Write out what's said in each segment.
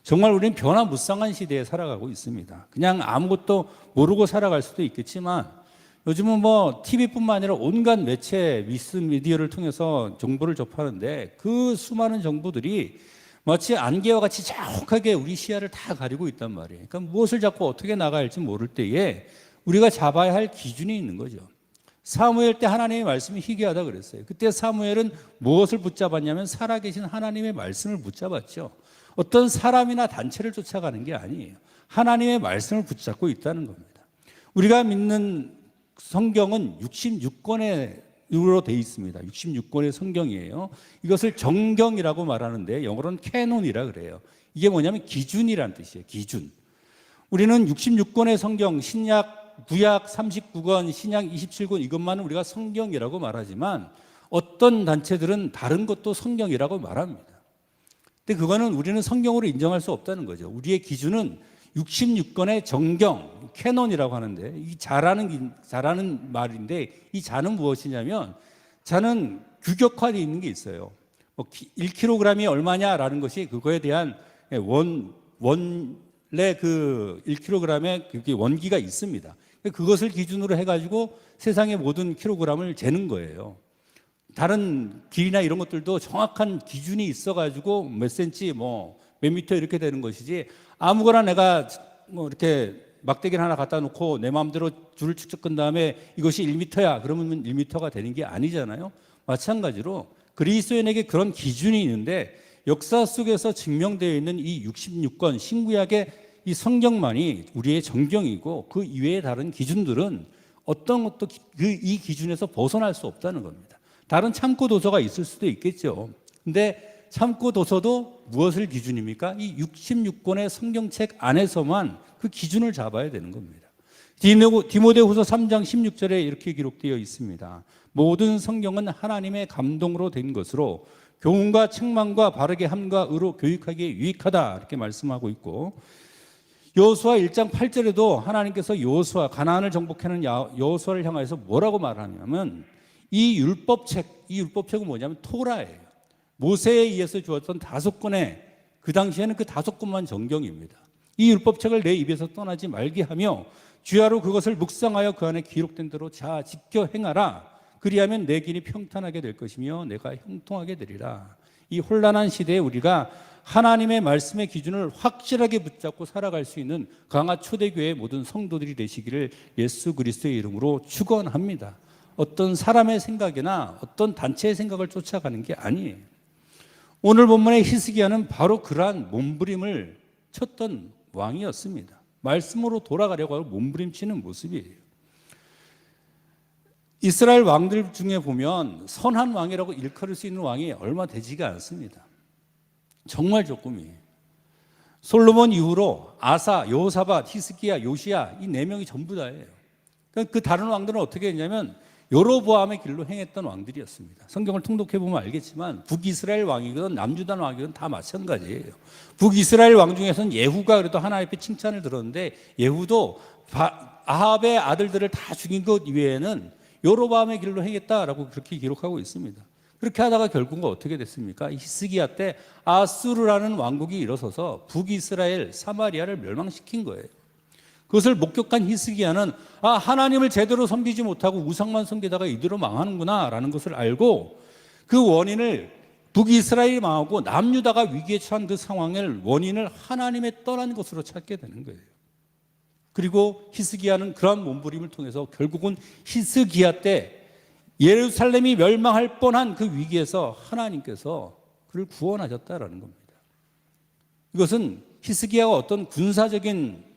정말 우리는 변화무쌍한 시대에 살아가고 있습니다. 그냥 아무것도 모르고 살아갈 수도 있겠지만 요즘은 뭐 TV뿐만 아니라 온갖 매체, 미디어를 통해서 정보를 접하는데 그 수많은 정보들이 마치 안개와 같이 자욱하게 우리 시야를 다 가리고 있단 말이에요. 그러니까 무엇을 잡고 어떻게 나가야 할지 모를 때에 우리가 잡아야 할 기준이 있는 거죠. 사무엘 때 하나님의 말씀이 희귀하다 그랬어요. 그때 사무엘은 무엇을 붙잡았냐면 살아계신 하나님의 말씀을 붙잡았죠. 어떤 사람이나 단체를 쫓아가는 게 아니에요. 하나님의 말씀을 붙잡고 있다는 겁니다. 우리가 믿는 성경은 66권으로 되어 있습니다. 66권의 성경이에요. 이것을 정경이라고 말하는데 영어로는 캐논이라 그래요. 이게 뭐냐면 기준이라는 뜻이에요. 기준. 우리는 66권의 성경, 신약, 구약 39권, 신약 27권 이것만은 우리가 성경이라고 말하지만 어떤 단체들은 다른 것도 성경이라고 말합니다. 근데 그거는 우리는 성경으로 인정할 수 없다는 거죠. 우리의 기준은 66권의 정경, 캐논이라고 하는데 이 자라는 말인데 이 자는 무엇이냐면 자는 규격화되어 있는 게 있어요. 1kg이 얼마냐라는 것이 그거에 대한 원래 그 1kg의 원기가 있습니다. 그것을 기준으로 해가지고 세상의 모든 킬로그램을 재는 거예요. 다른 길이나 이런 것들도 정확한 기준이 있어가지고 몇 센치, 몇 미터 이렇게 되는 것이지 아무거나 내가 이렇게 막대기를 하나 갖다 놓고 내 마음대로 줄을 축적 끈 다음에 이것이 1미터야 그러면 1미터가 되는 게 아니잖아요. 마찬가지로 그리스도인에게 그런 기준이 있는데 역사 속에서 증명되어 있는 이 66권 신구약의 이 성경만이 우리의 정경이고 그 이외의 다른 기준들은 어떤 것도 이 기준에서 벗어날 수 없다는 겁니다. 다른 참고 도서가 있을 수도 있겠죠. 근데 참고 도서도 무엇을 기준입니까? 이 66권의 성경책 안에서만 그 기준을 잡아야 되는 겁니다. 디모데후서 3장 16절에 이렇게 기록되어 있습니다. 모든 성경은 하나님의 감동으로 된 것으로 교훈과 책망과 바르게 함과 의로 교육하기에 유익하다 이렇게 말씀하고 있고 여호수아 1장 8절에도 하나님께서 여호수아 가나안을 정복하는 여호수아를 향해서 뭐라고 말하냐면 이 율법책은 뭐냐면 토라예요. 모세에 의해서 주었던 5권의 그 당시에는 그 5권만 정경입니다. 이 율법책을 내 입에서 떠나지 말게 하며 주야로 그것을 묵상하여 그 안에 기록된 대로 자 지켜 행하라. 그리하면 내 길이 평탄하게 될 것이며 내가 형통하게 되리라. 이 혼란한 시대에 우리가 하나님의 말씀의 기준을 확실하게 붙잡고 살아갈 수 있는 강화 초대교회의 모든 성도들이 되시기를 예수 그리스도의 이름으로 축원합니다. 어떤 사람의 생각이나 어떤 단체의 생각을 쫓아가는 게 아니에요. 오늘 본문의 히스기야는 바로 그러한 몸부림을 쳤던 왕이었습니다. 말씀으로 돌아가려고 하고 몸부림치는 모습이에요. 이스라엘 왕들 중에 보면 선한 왕이라고 일컬을 수 있는 왕이 얼마 되지가 않습니다. 정말 조금이에요. 솔로몬 이후로 아사, 여호사밧, 히스기야, 요시야 이 4명이 전부 다예요. 그 다른 왕들은 어떻게 했냐면 여로보암의 길로 행했던 왕들이었습니다. 성경을 통독해 보면 알겠지만 북이스라엘 왕이든 남유다 왕이든 다 마찬가지예요. 북이스라엘 왕 중에서는 예후가 그래도 하나님 앞에 칭찬을 들었는데 예후도 아합의 아들들을 다 죽인 것 이외에는 여로보암의 길로 행했다라고 그렇게 기록하고 있습니다. 그렇게 하다가 결국은 어떻게 됐습니까? 히스기야 때 아수르라는 왕국이 일어서서 북이스라엘 사마리아를 멸망시킨 거예요. 그것을 목격한 히스기야는 하나님을 제대로 섬기지 못하고 우상만 섬기다가 이대로 망하는구나 라는 것을 알고 그 원인을 북이스라엘이 망하고 남유다가 위기에 처한 그 상황을 원인을 하나님의 떠난 것으로 찾게 되는 거예요. 그리고 히스기야는 그러한 몸부림을 통해서 결국은 히스기야 때 예루살렘이 멸망할 뻔한 그 위기에서 하나님께서 그를 구원하셨다라는 겁니다. 이것은 히스기야가 어떤 군사적인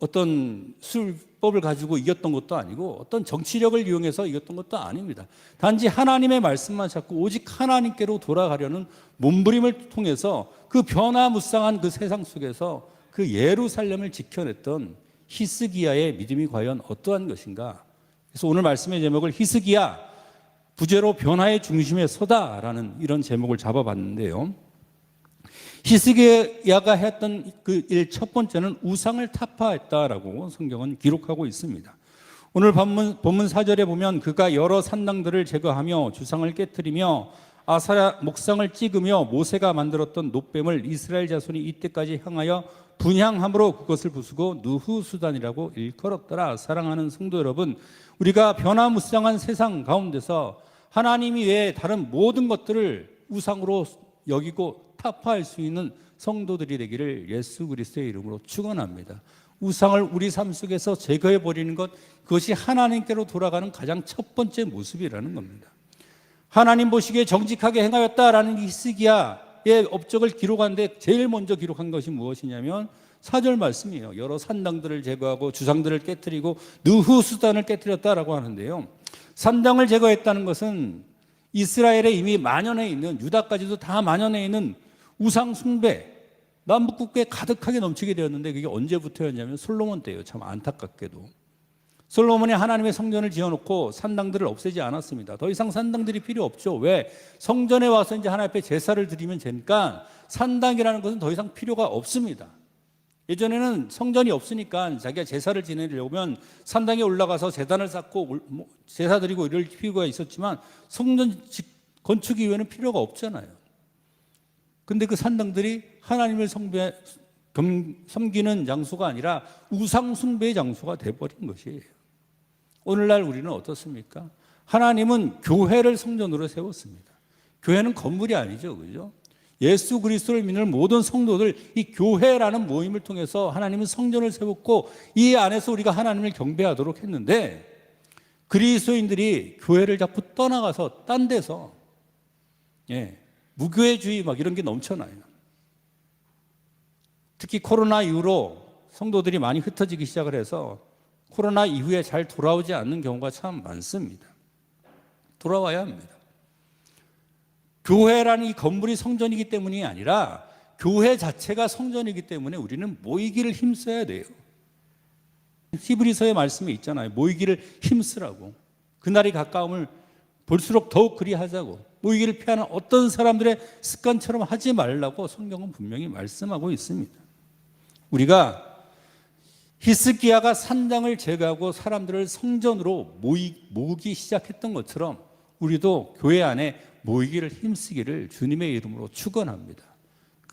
어떤 술법을 가지고 이겼던 것도 아니고 어떤 정치력을 이용해서 이겼던 것도 아닙니다. 단지 하나님의 말씀만 찾고 오직 하나님께로 돌아가려는 몸부림을 통해서 그 변화무쌍한 그 세상 속에서 그 예루살렘을 지켜냈던 히스기야의 믿음이 과연 어떠한 것인가? 그래서 오늘 말씀의 제목을 히스기야 부제로 변화의 중심에 서다라는 이런 제목을 잡아봤는데요. 히스기야가 했던 그 일 첫 번째는 우상을 타파했다라고 성경은 기록하고 있습니다. 오늘 본문 4절에 보면 그가 여러 산당들을 제거하며 주상을 깨뜨리며 아사라 목상을 찍으며 모세가 만들었던 놋뱀을 이스라엘 자손이 이때까지 향하여 분향함으로 그것을 부수고 느후수단이라고 일컬었더라. 사랑하는 성도 여러분, 우리가 변화무쌍한 세상 가운데서 하나님이 외에 다른 모든 것들을 우상으로 여기고 타파할 수 있는 성도들이 되기를 예수 그리스도의 이름으로 축원합니다. 우상을 우리 삶 속에서 제거해 버리는 것, 그것이 하나님께로 돌아가는 가장 첫 번째 모습이라는 겁니다. 하나님 보시기에 정직하게 행하였다라는 히스기야의 업적을 기록하는데 제일 먼저 기록한 것이 무엇이냐면 4절 말씀이에요. 여러 산당들을 제거하고 주상들을 깨뜨리고 느후수단을 깨뜨렸다라고 하는데요. 산당을 제거했다는 것은 이스라엘에 이미 만연해 있는, 유다까지도 다 만연해 있는 우상 숭배, 남북국가에 가득하게 넘치게 되었는데 그게 언제부터였냐면 솔로몬 때예요. 참 안타깝게도 솔로몬이 하나님의 성전을 지어놓고 산당들을 없애지 않았습니다. 더 이상 산당들이 필요 없죠. 왜? 성전에 와서 이제 하나님 앞에 제사를 드리면 되니까 산당이라는 것은 더 이상 필요가 없습니다. 예전에는 성전이 없으니까 자기가 제사를 지내려면 산당에 올라가서 제단을 쌓고 제사 드리고 이럴 필요가 있었지만 성전 건축 이후에는 필요가 없잖아요. 근데 그 산당들이 하나님을 섬기는 장소가 아니라 우상 숭배의 장소가 돼버린 것이에요. 오늘날 우리는 어떻습니까? 하나님은 교회를 성전으로 세웠습니다. 교회는 건물이 아니죠, 그죠? 예수 그리스도를 믿는 모든 성도들, 이 교회라는 모임을 통해서 하나님은 성전을 세웠고 이 안에서 우리가 하나님을 경배하도록 했는데, 그리스도인들이 교회를 자꾸 떠나가서 딴 데서 무교회주의 막 이런 게 넘쳐나요. 특히 코로나 이후로 성도들이 많이 흩어지기 시작을 해서 코로나 이후에 잘 돌아오지 않는 경우가 참 많습니다. 돌아와야 합니다. 교회라는 이 건물이 성전이기 때문이 아니라 교회 자체가 성전이기 때문에 우리는 모이기를 힘써야 돼요. 히브리서의 말씀에 있잖아요. 모이기를 힘쓰라고. 그날이 가까움을 볼수록 더욱 그리하자고. 모이기를 피하는 어떤 사람들의 습관처럼 하지 말라고 성경은 분명히 말씀하고 있습니다. 우리가 히스기야가 산당을 제거하고 사람들을 성전으로 모으기 시작했던 것처럼 우리도 교회 안에 모이기를 힘쓰기를 주님의 이름으로 축원합니다.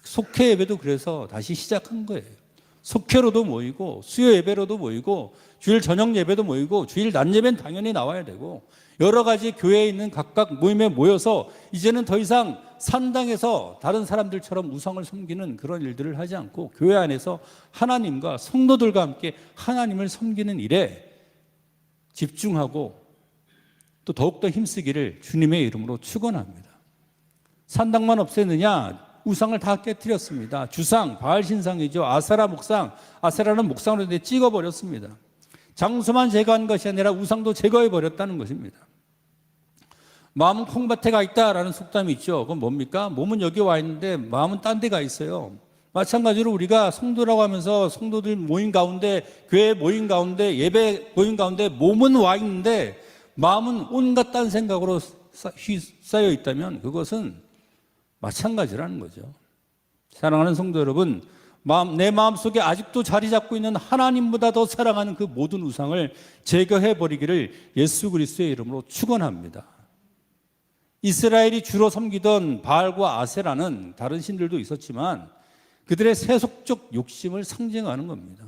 속회 예배도 그래서 다시 시작한 거예요. 속회로도 모이고 수요 예배로도 모이고 주일 저녁 예배도 모이고 주일 낮 예배는 당연히 나와야 되고 여러 가지 교회에 있는 각각 모임에 모여서 이제는 더 이상 산당에서 다른 사람들처럼 우상을 섬기는 그런 일들을 하지 않고 교회 안에서 하나님과 성도들과 함께 하나님을 섬기는 일에 집중하고 또 더욱더 힘쓰기를 주님의 이름으로 축원합니다. 산당만 없애느냐? 우상을 다 깨뜨렸습니다. 주상, 바알 신상이죠. 아세라 목상, 아세라는 목상으로 찍어버렸습니다. 장소만 제거한 것이 아니라 우상도 제거해버렸다는 것입니다. 마음은 콩밭에 가 있다라는 속담이 있죠. 그건 뭡니까? 몸은 여기 와 있는데 마음은 딴 데 가 있어요. 마찬가지로 우리가 성도라고 하면서 성도들 모임 가운데, 교회 모임 가운데, 예배 모임 가운데 몸은 와 있는데 마음은 온갖 딴 생각으로 쌓여 있다면 그것은 마찬가지라는 거죠. 사랑하는 성도 여러분, 내 마음속에 아직도 자리 잡고 있는 하나님보다 더 사랑하는 그 모든 우상을 제거해버리기를 예수 그리스도의 이름으로 축원합니다. 이스라엘이 주로 섬기던 바알과 아세라는 다른 신들도 있었지만 그들의 세속적 욕심을 상징하는 겁니다.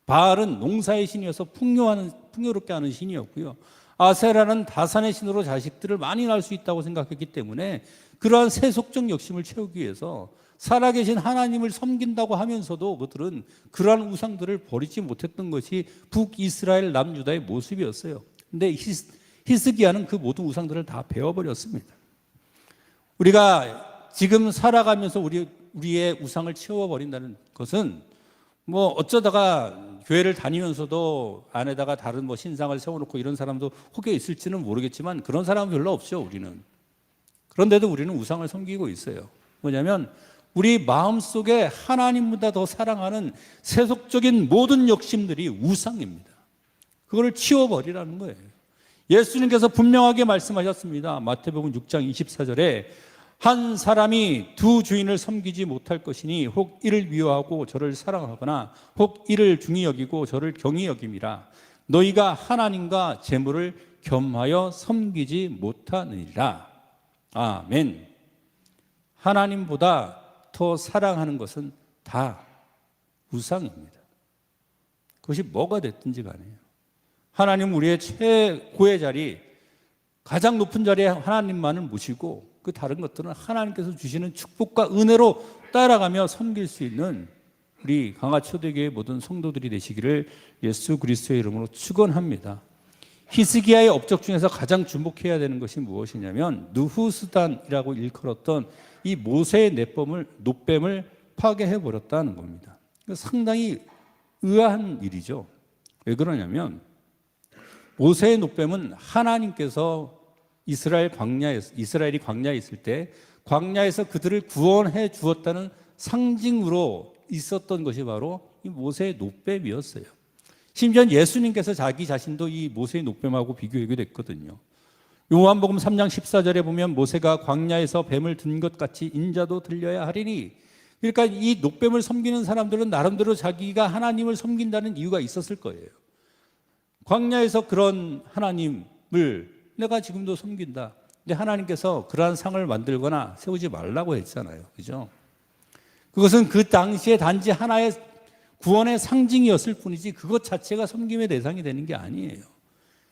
바알은 농사의 신이어서 풍요롭게 하는 신이었고요. 아세라는 다산의 신으로 자식들을 많이 낳을 수 있다고 생각했기 때문에 그러한 세속적 욕심을 채우기 위해서 살아계신 하나님을 섬긴다고 하면서도 그들은 그러한 우상들을 버리지 못했던 것이 북이스라엘 남유다의 모습이었어요. 그런데 히스기야는 그 모든 우상들을 다 베어버렸습니다. 우리가 지금 살아가면서 우리의 우상을 채워버린다는 것은 뭐 어쩌다가 교회를 다니면서도 안에다가 다른 신상을 세워놓고 이런 사람도 혹여 있을지는 모르겠지만 그런 사람은 별로 없죠, 우리는. 그런데도 우리는 우상을 섬기고 있어요. 뭐냐면 우리 마음속에 하나님보다 더 사랑하는 세속적인 모든 욕심들이 우상입니다. 그거를 치워버리라는 거예요. 예수님께서 분명하게 말씀하셨습니다. 마태복음 6장 24절에 한 사람이 두 주인을 섬기지 못할 것이니 혹 이를 미워하고 저를 사랑하거나 혹 이를 중히 여기고 저를 경히 여김이라. 너희가 하나님과 재물을 겸하여 섬기지 못하느니라. 아멘. 하나님보다 더 사랑하는 것은 다 우상입니다. 그것이 뭐가 됐든지 간에요. 하나님 우리의 최고의 자리, 가장 높은 자리에 하나님만을 모시고 그 다른 것들은 하나님께서 주시는 축복과 은혜로 따라가며 섬길 수 있는 우리 강화초대교회 모든 성도들이 되시기를 예수 그리스도의 이름으로 축원합니다. 히스기야의 업적 중에서 가장 주목해야 되는 것이 무엇이냐면 느후스단이라고 일컬었던 이 모세의 노뱀을 파괴해 버렸다는 겁니다. 상당히 의아한 일이죠. 왜 그러냐면 모세의 노뱀은 하나님께서 이스라엘이 광야에 있을 때 광야에서 그들을 구원해 주었다는 상징으로 있었던 것이 바로 이 모세의 노뱀이었어요. 심지어 예수님께서 자기 자신도 이 모세의 노뱀하고 비교하게 됐거든요. 요한복음 3장 14절에 보면 모세가 광야에서 뱀을 든 것 같이 인자도 들려야 하리니, 그러니까 이 노뱀을 섬기는 사람들은 나름대로 자기가 하나님을 섬긴다는 이유가 있었을 거예요. 광야에서 그런 하나님을 내가 지금도 섬긴다. 근데 하나님께서 그러한 상을 만들거나 세우지 말라고 했잖아요. 그죠? 그것은 그 당시에 단지 하나의 구원의 상징이었을 뿐이지 그것 자체가 섬김의 대상이 되는 게 아니에요.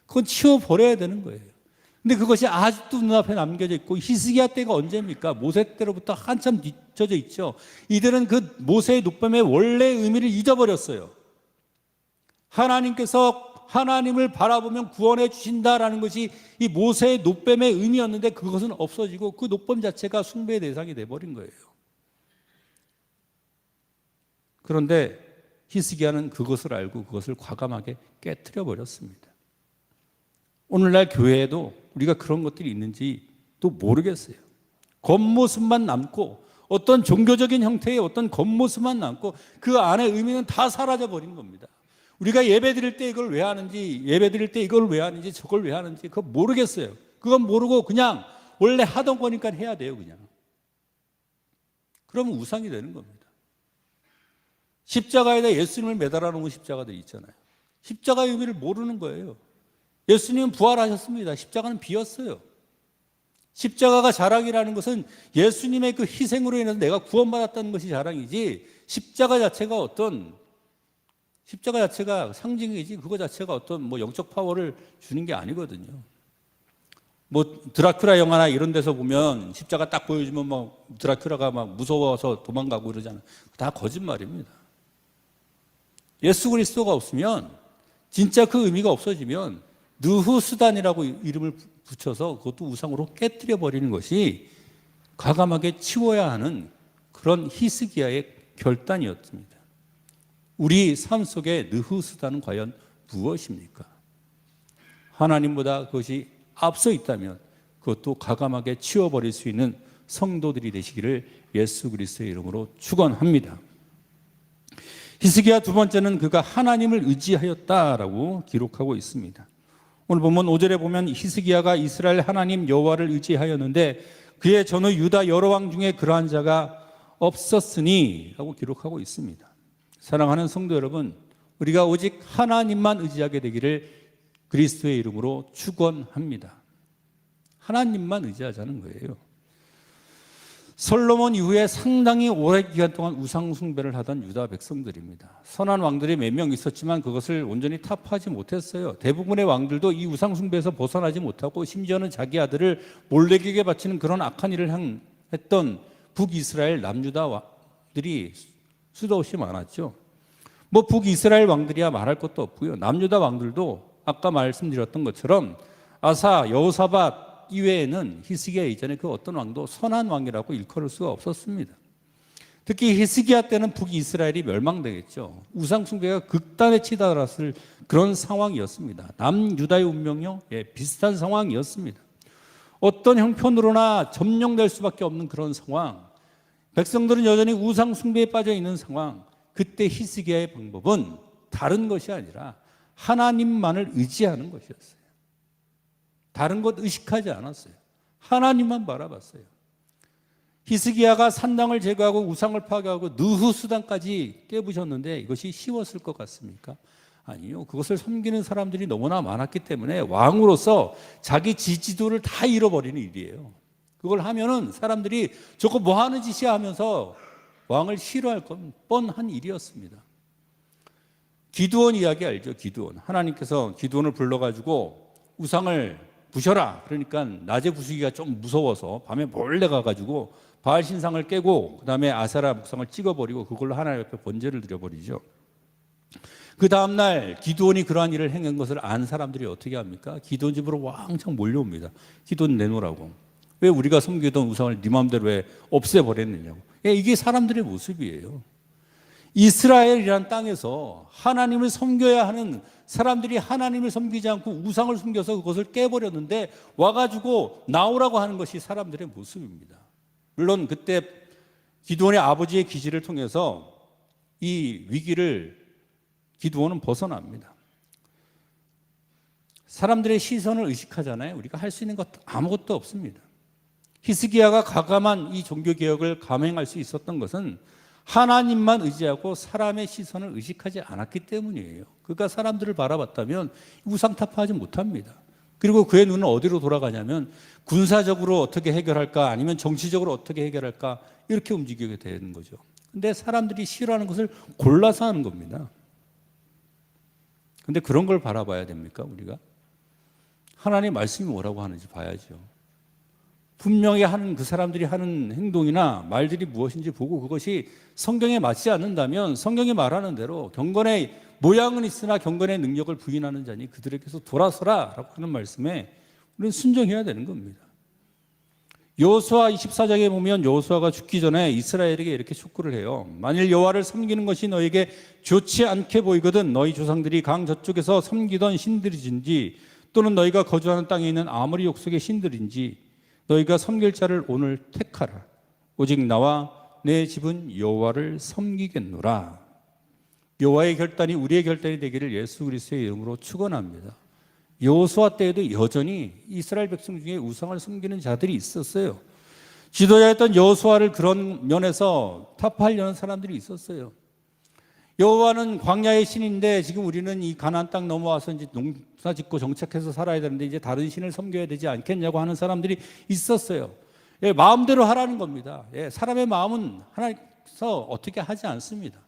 그건 치워버려야 되는 거예요. 근데 그것이 아직도 눈앞에 남겨져 있고, 히스기야 때가 언제입니까? 모세 때로부터 한참 뒤쳐져 있죠. 이들은 그 모세의 노뱀의 원래의 의미를 잊어버렸어요. 하나님께서 하나님을 바라보면 구원해 주신다라는 것이 이 모세의 노뱀의 의미였는데 그것은 없어지고 그 노뱀 자체가 숭배의 대상이 돼버린 거예요. 그런데 히스기야는 그것을 알고 그것을 과감하게 깨트려 버렸습니다. 오늘날 교회에도 우리가 그런 것들이 있는지 또 모르겠어요. 겉모습만 남고 어떤 종교적인 형태의 어떤 겉모습만 남고 그 안에 의미는 다 사라져 버린 겁니다. 우리가 예배 드릴 때 이걸 왜 하는지, 예배 드릴 때 이걸 왜 하는지, 저걸 왜 하는지 그거 모르겠어요. 그건 모르고 그냥 원래 하던 거니까 해야 돼요, 그냥. 그러면 우상이 되는 겁니다. 십자가에다 예수님을 매달아 놓은 십자가들이 있잖아요. 십자가의 의미를 모르는 거예요. 예수님은 부활하셨습니다. 십자가는 비었어요. 십자가가 자랑이라는 것은 예수님의 그 희생으로 인해서 내가 구원받았다는 것이 자랑이지, 십자가 자체가 상징이지 그거 자체가 어떤 뭐 영적 파워를 주는 게 아니거든요. 뭐 드라큘라 영화나 이런 데서 보면 십자가 딱 보여주면 막 드라큘라가 막 무서워서 도망가고 이러잖아요. 다 거짓말입니다. 예수 그리스도가 없으면, 진짜 그 의미가 없어지면 느후스단이라고 이름을 붙여서 그것도 우상으로 깨뜨려 버리는 것이 과감하게 치워야 하는 그런 히스기야의 결단이었습니다. 우리 삶 속에 느후스단은 과연 무엇입니까? 하나님보다 그것이 앞서 있다면 그것도 과감하게 치워버릴 수 있는 성도들이 되시기를 예수 그리스도의 이름으로 축원합니다. 히스기야 두 번째는 그가 하나님을 의지하였다라고 기록하고 있습니다. 오늘 본문 5절에 보면 히스기야가 이스라엘 하나님 여호와를 의지하였는데 그의 전후 유다 여러 왕 중에 그러한 자가 없었으니 라고 기록하고 있습니다. 사랑하는 성도 여러분, 우리가 오직 하나님만 의지하게 되기를 그리스도의 이름으로 축원합니다. 하나님만 의지하자는 거예요. 솔로몬 이후에 상당히 오랜 기간 동안 우상 숭배를 하던 유다 백성들입니다. 선한 왕들이 몇 명 있었지만 그것을 온전히 타파하지 못했어요. 대부분의 왕들도 이 우상 숭배에서 벗어나지 못하고 심지어는 자기 아들을 몰렉에게 바치는 그런 악한 일을 했던 북이스라엘 남유다들이 수도 없이 많았죠. 뭐 북이스라엘 왕들이야 말할 것도 없고요. 남유다 왕들도 아까 말씀드렸던 것처럼 아사, 여호사밧 이외에는 히스기야 이전에 그 어떤 왕도 선한 왕이라고 일컬을 수가 없었습니다. 특히 히스기야 때는 북이스라엘이 멸망되겠죠. 우상 숭배가 극단에 치달았을 그런 상황이었습니다. 남유다의 운명요, 비슷한 상황이었습니다. 어떤 형편으로나 점령될 수밖에 없는 그런 상황, 백성들은 여전히 우상 숭배에 빠져 있는 상황. 그때 히스기야의 방법은 다른 것이 아니라 하나님만을 의지하는 것이었어요. 다른 것 의식하지 않았어요. 하나님만 바라봤어요. 히스기야가 산당을 제거하고 우상을 파괴하고 느후스단까지 깨부셨는데 이것이 쉬웠을 것 같습니까? 아니요. 그것을 섬기는 사람들이 너무나 많았기 때문에 왕으로서 자기 지지도를 다 잃어버리는 일이에요. 그걸 하면은 사람들이 저거 뭐 하는 짓이야 하면서 왕을 싫어할 건 뻔한 일이었습니다. 기드온 이야기 알죠? 기드온. 하나님께서 기드온을 불러가지고 우상을 부셔라. 그러니까 낮에 부수기가 좀 무서워서 밤에 몰래 가가지고 바알 신상을 깨고 그다음에 아세라 목상을 찍어버리고 그걸로 하나님 앞에 번제를 드려버리죠. 그 다음날 기드온이 그러한 일을 행한 것을 안 사람들이 어떻게 합니까? 기드온 집으로 왕창 몰려옵니다. 기드온 내놓으라고. 왜 우리가 섬기던 우상을 네 마음대로 왜 없애버렸느냐고. 이게 사람들의 모습이에요. 이스라엘이란 땅에서 하나님을 섬겨야 하는 사람들이 하나님을 섬기지 않고 우상을 섬겨서 그것을 깨버렸는데 와가지고 나오라고 하는 것이 사람들의 모습입니다. 물론 그때 기드온의 아버지의 기지를 통해서 이 위기를 기드온은 벗어납니다. 사람들의 시선을 의식하잖아요. 우리가 할 수 있는 것 아무것도 없습니다. 히스기야가 과감한 이 종교개혁을 감행할 수 있었던 것은 하나님만 의지하고 사람의 시선을 의식하지 않았기 때문이에요. 그가 사람들을 바라봤다면 우상타파하지 못합니다. 그리고 그의 눈은 어디로 돌아가냐면 군사적으로 어떻게 해결할까 아니면 정치적으로 어떻게 해결할까 이렇게 움직이게 되는 거죠. 근데 사람들이 싫어하는 것을 골라서 하는 겁니다. 근데 그런 걸 바라봐야 됩니까, 우리가? 하나님 말씀이 뭐라고 하는지 봐야죠. 분명히 하는 그 사람들이 하는 행동이나 말들이 무엇인지 보고 그것이 성경에 맞지 않는다면 성경이 말하는 대로 경건의 모양은 있으나 경건의 능력을 부인하는 자니 그들에게서 돌아서라 라고 하는 말씀에 우리는 순종해야 되는 겁니다. 여호수아 24장에 보면 여호수아가 죽기 전에 이스라엘에게 이렇게 촉구를 해요. 만일 여호와를 섬기는 것이 너에게 좋지 않게 보이거든 너희 조상들이 강 저쪽에서 섬기던 신들이든지 또는 너희가 거주하는 땅에 있는 아모리 족속의 신들인지 너희가 섬길 자를 오늘 택하라. 오직 나와 내 집은 여호와를 섬기겠노라. 여호와의 결단이 우리의 결단이 되기를 예수 그리스도의 이름으로 축원합니다. 여호수아 때에도 여전히 이스라엘 백성 중에 우상을 섬기는 자들이 있었어요. 지도자였던 여호수아를 그런 면에서 타파하려는 사람들이 있었어요. 여호와는 광야의 신인데 지금 우리는 이 가나안 땅 넘어와서 이제 농사 짓고 정착해서 살아야 되는데 이제 다른 신을 섬겨야 되지 않겠냐고 하는 사람들이 있었어요. 마음대로 하라는 겁니다. 사람의 마음은 하나님께서 어떻게 하지 않습니다.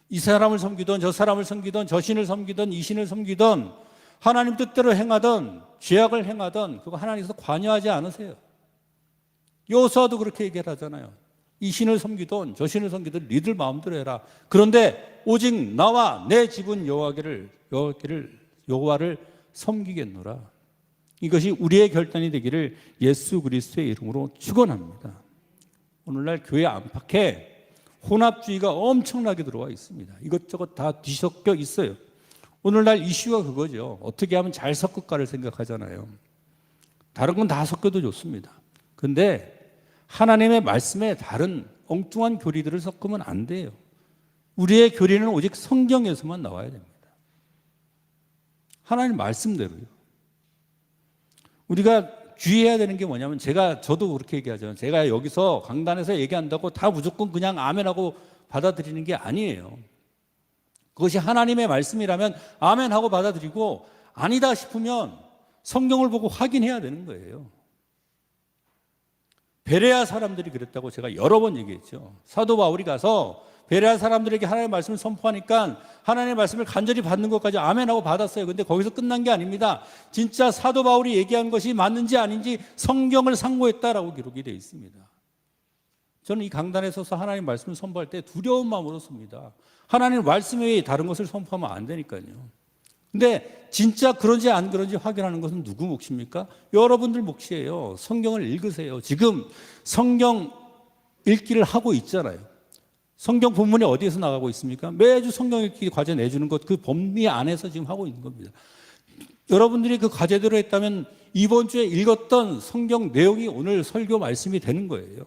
이 사람을 섬기던 저 사람을 섬기던 저 신을 섬기던 이 신을 섬기던 하나님 뜻대로 행하던 죄악을 행하던 그거 하나님께서 관여하지 않으세요. 여호수아도 그렇게 얘기를 하잖아요. 이 신을 섬기던 저 신을 섬기던 니들 마음대로 해라. 그런데 오직 나와 내 집은 여호와를 섬기겠노라. 이것이 우리의 결단이 되기를 예수 그리스도의 이름으로 축원합니다. 오늘날 교회 안팎에 혼합주의가 엄청나게 들어와 있습니다. 이것저것 다 뒤섞여 있어요. 오늘날 이슈가 그거죠. 어떻게 하면 잘 섞을까를 생각하잖아요. 다른 건 다 섞여도 좋습니다. 그런데 하나님의 말씀에 다른 엉뚱한 교리들을 섞으면 안 돼요. 우리의 교리는 오직 성경에서만 나와야 됩니다. 하나님 말씀대로요. 우리가 주의해야 되는 게 뭐냐면 저도 그렇게 얘기하잖아요. 제가 여기서 강단에서 얘기한다고 다 무조건 그냥 아멘하고 받아들이는 게 아니에요. 그것이 하나님의 말씀이라면 아멘하고 받아들이고 아니다 싶으면 성경을 보고 확인해야 되는 거예요. 베레아 사람들이 그랬다고 제가 여러 번 얘기했죠. 사도 바울이 가서 베레아 사람들에게 하나님의 말씀을 선포하니까 하나님의 말씀을 간절히 받는 것까지 아멘하고 받았어요. 근데 거기서 끝난 게 아닙니다. 진짜 사도 바울이 얘기한 것이 맞는지 아닌지 성경을 상고했다라고 기록이 되어 있습니다. 저는 이 강단에 서서 하나님 말씀을 선포할 때 두려운 마음으로 섭니다. 하나님 말씀 외에 다른 것을 선포하면 안 되니까요. 근데 진짜 그런지 안 그런지 확인하는 것은 누구 몫입니까? 여러분들 몫이에요. 성경을 읽으세요. 지금 성경 읽기를 하고 있잖아요. 성경 본문이 어디에서 나가고 있습니까? 매주 성경 읽기 과제 내주는 것 그 범위 안에서 지금 하고 있는 겁니다. 여러분들이 그 과제대로 했다면 이번 주에 읽었던 성경 내용이 오늘 설교 말씀이 되는 거예요.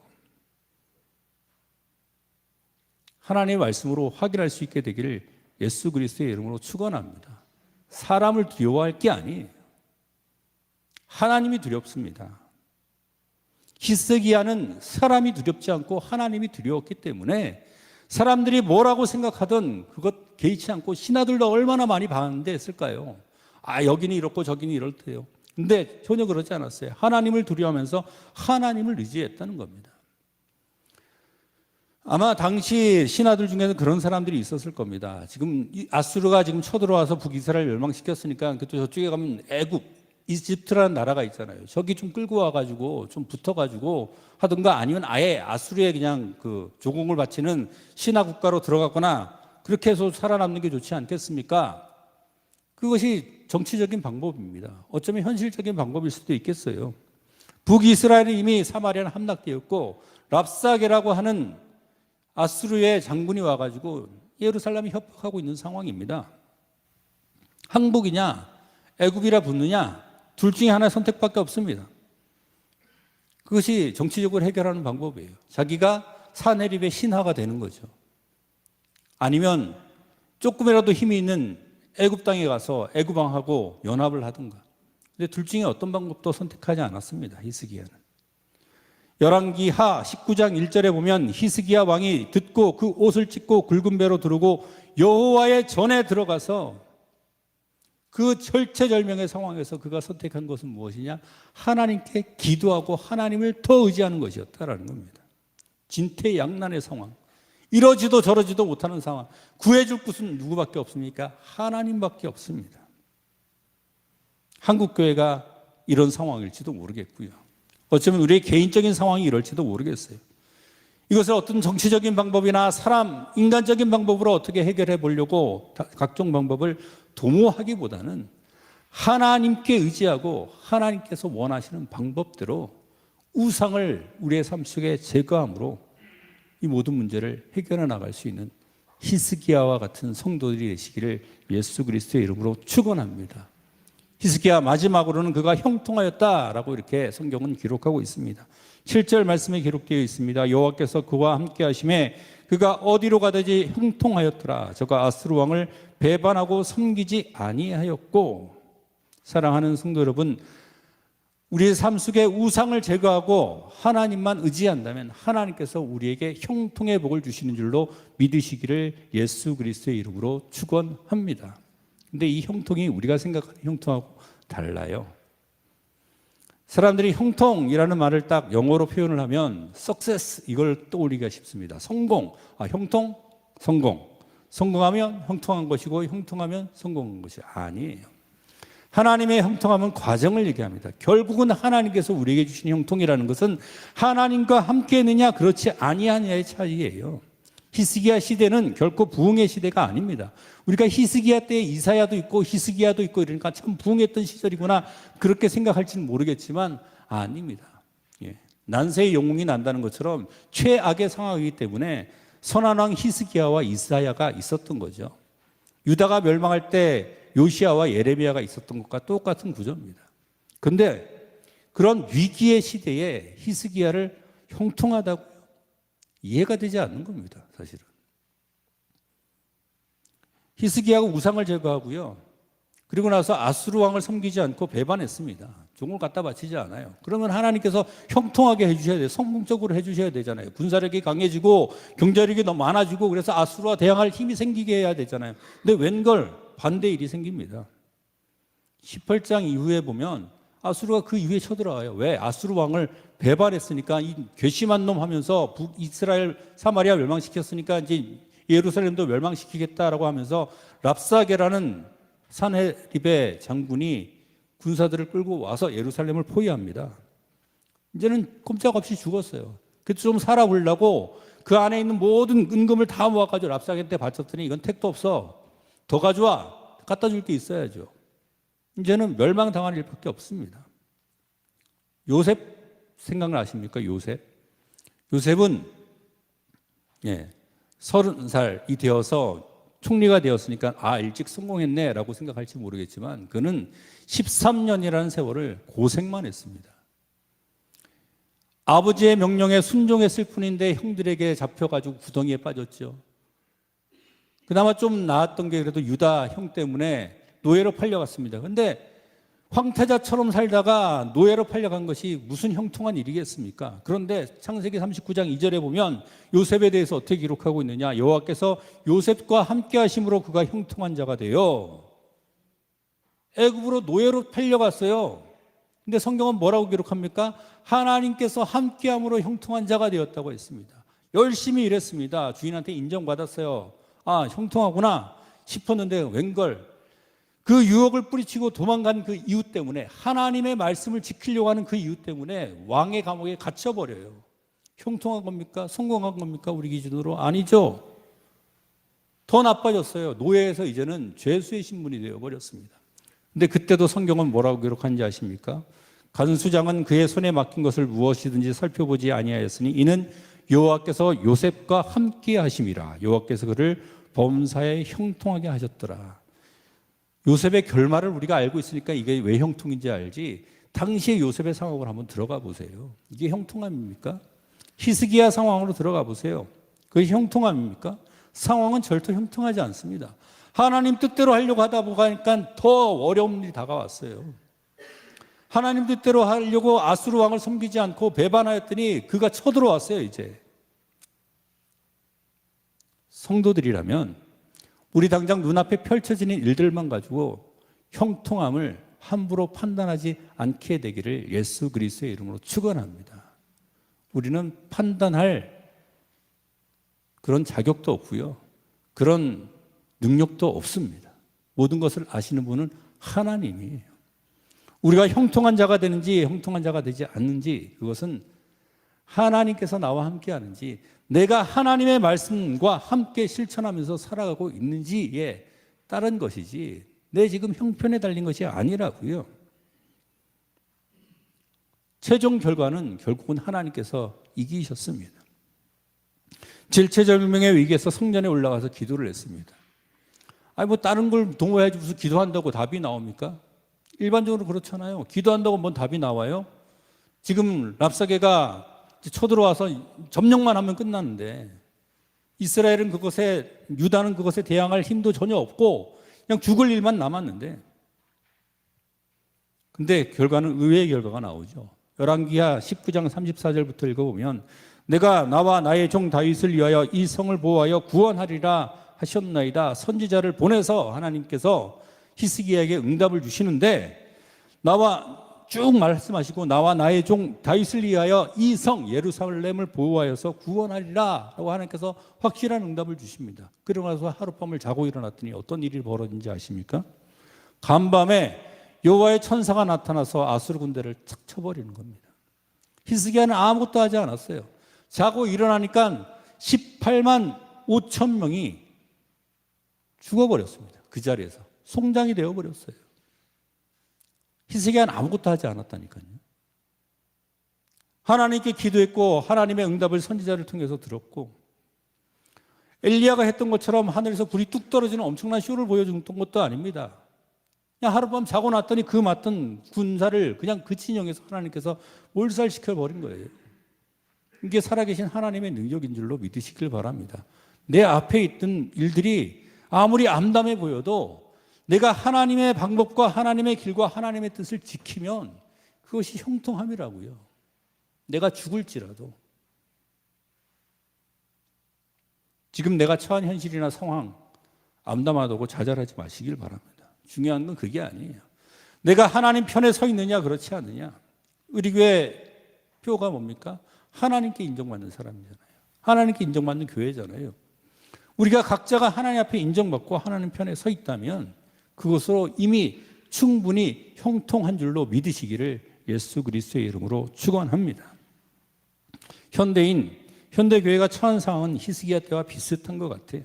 하나님의 말씀으로 확인할 수 있게 되기를 예수 그리스도의 이름으로 축원합니다. 사람을 두려워할 게 아니에요. 하나님이 두렵습니다. 히스기야는 사람이 두렵지 않고 하나님이 두려웠기 때문에 사람들이 뭐라고 생각하든 그것 개의치 않고 신하들도 얼마나 많이 반대했을까요? 여기는 이렇고 저기는 이렇대요. 근데 전혀 그렇지 않았어요. 하나님을 두려워하면서 하나님을 의지했다는 겁니다. 아마 당시 신하들 중에는 그런 사람들이 있었을 겁니다. 지금 아수르가 지금 쳐들어와서 북이스라엘 멸망시켰으니까 저쪽에 가면 애굽, 이집트라는 나라가 있잖아요. 저기 좀 끌고 와가지고 좀 붙어가지고 하든가 아니면 아예 아수르에 그냥 그 조공을 바치는 신하 국가로 들어갔거나 그렇게 해서 살아남는 게 좋지 않겠습니까? 그것이 정치적인 방법입니다. 어쩌면 현실적인 방법일 수도 있겠어요. 북이스라엘은 이미 사마리아는 함락되었고 랍사게라고 하는 아수르의 장군이 와가지고 예루살렘에 협박하고 있는 상황입니다. 항복이냐 애굽이라 붙느냐 둘 중에 하나의 선택밖에 없습니다. 그것이 정치적으로 해결하는 방법이에요. 자기가 사내립의 신하가 되는 거죠. 아니면 조금이라도 힘이 있는 애굽 땅에 가서 애굽 왕하고 연합을 하든가. 근데 둘 중에 어떤 방법도 선택하지 않았습니다. 히스기야는. 열왕기하 19장 1절에 보면 히스기야 왕이 듣고 그 옷을 찢고 굵은 배로 두르고 여호와의 전에 들어가서 그 절체절명의 상황에서 그가 선택한 것은 무엇이냐? 하나님께 기도하고 하나님을 더 의지하는 것이었다라는 겁니다. 진퇴양난의 상황. 이러지도 저러지도 못하는 상황. 구해줄 곳은 누구밖에 없습니까? 하나님밖에 없습니다. 한국교회가 이런 상황일지도 모르겠고요. 어쩌면 우리의 개인적인 상황이 이럴지도 모르겠어요. 이것을 어떤 정치적인 방법이나 인간적인 방법으로 어떻게 해결해 보려고 각종 방법을 도모하기보다는 하나님께 의지하고 하나님께서 원하시는 방법대로 우상을 우리의 삶 속에 제거함으로 이 모든 문제를 해결해 나갈 수 있는 히스기야와 같은 성도들이 되시기를 예수 그리스도의 이름으로 축원합니다. 히스기야 마지막으로는 그가 형통하였다라고 이렇게 성경은 기록하고 있습니다. 7절 말씀에 기록되어 있습니다. 여호와께서 그와 함께 하심에 그가 어디로 가든지 형통하였더라. 저가 아수르 왕을 배반하고 섬기지 아니하였고. 사랑하는 성도 여러분, 우리의 삶 속에 우상을 제거하고 하나님만 의지한다면 하나님께서 우리에게 형통의 복을 주시는 줄로 믿으시기를 예수 그리스도의 이름으로 축원합니다. 근데 이 형통이 우리가 생각하는 형통하고 달라요. 사람들이 형통이라는 말을 딱 영어로 표현을 하면 success 이걸 떠올리기가 쉽습니다. 성공, 형통, 성공. 성공하면 형통한 것이고 형통하면 성공한 것이 아니에요. 하나님의 형통함은 과정을 얘기합니다. 결국은 하나님께서 우리에게 주신 형통이라는 것은 하나님과 함께 했느냐 그렇지 아니하느냐의 차이예요. 히스기야 시대는 결코 부흥의 시대가 아닙니다. 우리가 히스기야 때에 이사야도 있고 히스기야도 있고 이러니까 참 부흥했던 시절이구나 그렇게 생각할지는 모르겠지만 아닙니다. 난세의 영웅이 난다는 것처럼 최악의 상황이기 때문에 선한 왕 히스기야와 이사야가 있었던 거죠. 유다가 멸망할 때 요시야와 예레미야가 있었던 것과 똑같은 구조입니다. 그런데 그런 위기의 시대에 히스기야를 형통하다고 이해가 되지 않는 겁니다. 사실은. 히스기야가 우상을 제거하고요. 그리고 나서 아수르 왕을 섬기지 않고 배반했습니다. 종을 갖다 바치지 않아요. 그러면 하나님께서 형통하게 해주셔야 돼요. 성공적으로 해주셔야 되잖아요. 군사력이 강해지고 경제력이 너무 많아지고 그래서 아수르와 대항할 힘이 생기게 해야 되잖아요. 근데 웬걸 반대 일이 생깁니다. 18장 이후에 보면 아수르가 그 이후에 쳐들어와요. 왜? 아수르 왕을 배반했으니까 이 괘씸한 놈 하면서 북이스라엘 사마리아 멸망시켰으니까 이제 예루살렘도 멸망시키겠다라고 하면서 랍사게라는 산헤립의 장군이 군사들을 끌고 와서 예루살렘을 포위합니다. 이제는 꼼짝없이 죽었어요. 그래서 좀 살아보려고 그 안에 있는 모든 은금을 다 모아가지고 랍사게한테 바쳤더니 이건 택도 없어. 더 가져와. 갖다 줄 게 있어야죠. 이제는 멸망당할 일밖에 없습니다. 요셉 생각나십니까? 요셉은 30살이 되어서 총리가 되었으니까 일찍 성공했네 라고 생각할지 모르겠지만 그는 13년이라는 세월을 고생만 했습니다. 아버지의 명령에 순종했을 뿐인데 형들에게 잡혀가지고 구덩이에 빠졌죠. 그나마 좀 나았던 게 그래도 유다 형 때문에 노예로 팔려갔습니다. 그런데 황태자처럼 살다가 노예로 팔려간 것이 무슨 형통한 일이겠습니까? 그런데 창세기 39장 2절에 보면 요셉에 대해서 어떻게 기록하고 있느냐? 여호와께서 요셉과 함께 하심으로 그가 형통한 자가 되어 애굽으로 노예로 팔려갔어요. 근데 성경은 뭐라고 기록합니까? 하나님께서 함께함으로 형통한 자가 되었다고 했습니다. 열심히 일했습니다. 주인한테 인정받았어요. 아, 형통하구나 싶었는데 웬걸 그 유혹을 뿌리치고 도망간 그 이유 때문에, 하나님의 말씀을 지키려고 하는 그 이유 때문에 왕의 감옥에 갇혀버려요. 형통한 겁니까? 성공한 겁니까? 우리 기준으로 아니죠. 더 나빠졌어요. 노예에서 이제는 죄수의 신분이 되어버렸습니다. 근데 그때도 성경은 뭐라고 기록한지 아십니까? 간수장은 그의 손에 맡긴 것을 무엇이든지 살펴보지 아니하였으니 이는 여호와께서 요셉과 함께 하심이라. 여호와께서 그를 범사에 형통하게 하셨더라. 요셉의 결말을 우리가 알고 있으니까 이게 왜 형통인지 알지, 당시의 요셉의 상황을 한번 들어가 보세요. 이게 형통함입니까? 히스기야 상황으로 들어가 보세요. 그게 형통함입니까? 상황은 절대 형통하지 않습니다. 하나님 뜻대로 하려고 하다 보니까 더 어려운 일이 다가왔어요. 하나님 뜻대로 하려고 아수르 왕을 섬기지 않고 배반하였더니 그가 쳐들어왔어요. 이제 성도들이라면 우리 당장 눈앞에 펼쳐지는 일들만 가지고 형통함을 함부로 판단하지 않게 되기를 예수 그리스도의 이름으로 축원합니다. 우리는 판단할 그런 자격도 없고요, 그런 능력도 없습니다. 모든 것을 아시는 분은 하나님이에요. 우리가 형통한 자가 되는지 형통한 자가 되지 않는지, 그것은 하나님께서 나와 함께 하는지, 내가 하나님의 말씀과 함께 실천하면서 살아가고 있는지에 따른 것이지 내 지금 형편에 달린 것이 아니라고요. 최종 결과는 결국은 하나님께서 이기셨습니다. 질체절명의 위기에서 성전에 올라가서 기도를 했습니다. 아니 뭐 다른 걸 동호해야지 무슨 기도한다고 답이 나옵니까? 일반적으로 그렇잖아요. 기도한다고 뭔 답이 나와요? 지금 랍사게가 쳐들어와서 점령만 하면 끝나는데, 이스라엘은 그것에, 유다는 그것에 대항할 힘도 전혀 없고 그냥 죽을 일만 남았는데, 근데 결과는 의외의 결과가 나오죠. 열왕기하 19장 34절부터 읽어보면, 내가 나와 나의 종 다윗을 위하여 이 성을 보호하여 구원하리라 하셨나이다. 선지자를 보내서 하나님께서 히스기야에게 응답을 주시는데, 나와 쭉 말씀하시고 나와 나의 종 다윗을 위하여 이 성 예루살렘을 보호하여서 구원하리라 라고 하나님께서 확실한 응답을 주십니다. 그러고 나서 하룻밤을 자고 일어났더니 어떤 일이 벌어진지 아십니까? 간밤에 여호와의 천사가 나타나서 아수르 군대를 착 쳐버리는 겁니다. 히스기야는 아무것도 하지 않았어요. 자고 일어나니까 18만 5천 명이 죽어버렸습니다. 그 자리에서 송장이 되어버렸어요. 히스기야는 아무것도 하지 않았다니까요. 하나님께 기도했고 하나님의 응답을 선지자를 통해서 들었고, 엘리야가 했던 것처럼 하늘에서 불이 뚝 떨어지는 엄청난 쇼를 보여줬던 것도 아닙니다. 그냥 하룻밤 자고 났더니 그 맡은 군사를 그냥 그 진영에서 하나님께서 몰살시켜버린 거예요. 이게 살아계신 하나님의 능력인 줄로 믿으시길 바랍니다. 내 앞에 있던 일들이 아무리 암담해 보여도 내가 하나님의 방법과 하나님의 길과 하나님의 뜻을 지키면 그것이 형통함이라고요. 내가 죽을지라도. 지금 내가 처한 현실이나 상황 암담하다고 좌절하지 마시길 바랍니다. 중요한 건 그게 아니에요. 내가 하나님 편에 서 있느냐 그렇지 않느냐. 우리 교회 표가 뭡니까? 하나님께 인정받는 사람이잖아요. 하나님께 인정받는 교회잖아요. 우리가 각자가 하나님 앞에 인정받고 하나님 편에 서 있다면 그것으로 이미 충분히 형통한 줄로 믿으시기를 예수 그리스도의 이름으로 축원합니다. 현대교회가 처한 상황은 히스기야 때와 비슷한 것 같아요.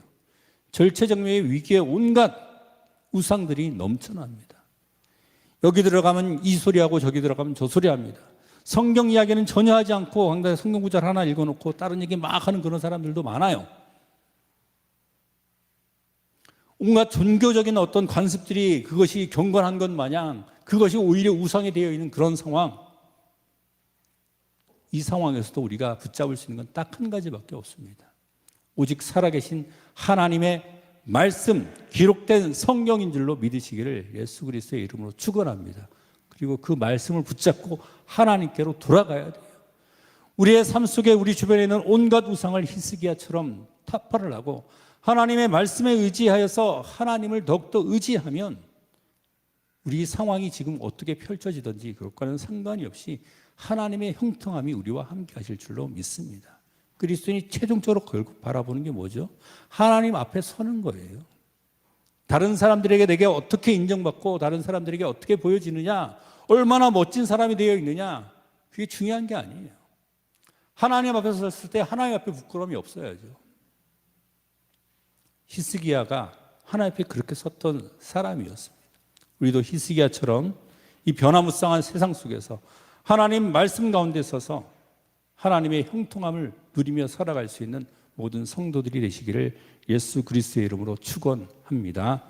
절체절명의 위기에 온갖 우상들이 넘쳐납니다. 여기 들어가면 이 소리하고 저기 들어가면 저 소리합니다. 성경 이야기는 전혀 하지 않고 강단에 성경 구절 하나 읽어놓고 다른 얘기 막 하는 그런 사람들도 많아요. 온갖 종교적인 어떤 관습들이 그것이 경건한 것 마냥 그것이 오히려 우상이 되어 있는 그런 상황. 이 상황에서도 우리가 붙잡을 수 있는 건 딱 한 가지밖에 없습니다. 오직 살아계신 하나님의 말씀, 기록된 성경인 줄로 믿으시기를 예수 그리스도의 이름으로 축원합니다. 그리고 그 말씀을 붙잡고 하나님께로 돌아가야 돼요. 우리의 삶 속에 우리 주변에 있는 온갖 우상을 히스기야처럼 타파를 하고 하나님의 말씀에 의지하여서 하나님을 더욱더 의지하면 우리 상황이 지금 어떻게 펼쳐지든지 그것과는 상관이 없이 하나님의 형통함이 우리와 함께 하실 줄로 믿습니다. 그리스도인이 최종적으로 결국 바라보는 게 뭐죠? 하나님 앞에 서는 거예요. 다른 사람들에게 내게 어떻게 인정받고 다른 사람들에게 어떻게 보여지느냐, 얼마나 멋진 사람이 되어 있느냐, 그게 중요한 게 아니에요. 하나님 앞에 섰을 때 하나님 앞에 부끄러움이 없어야죠. 히스기야가 하나님 앞에 그렇게 섰던 사람이었습니다. 우리도 히스기야처럼 이 변화무쌍한 세상 속에서 하나님 말씀 가운데 서서 하나님의 형통함을 누리며 살아갈 수 있는 모든 성도들이 되시기를 예수 그리스도의 이름으로 축원합니다.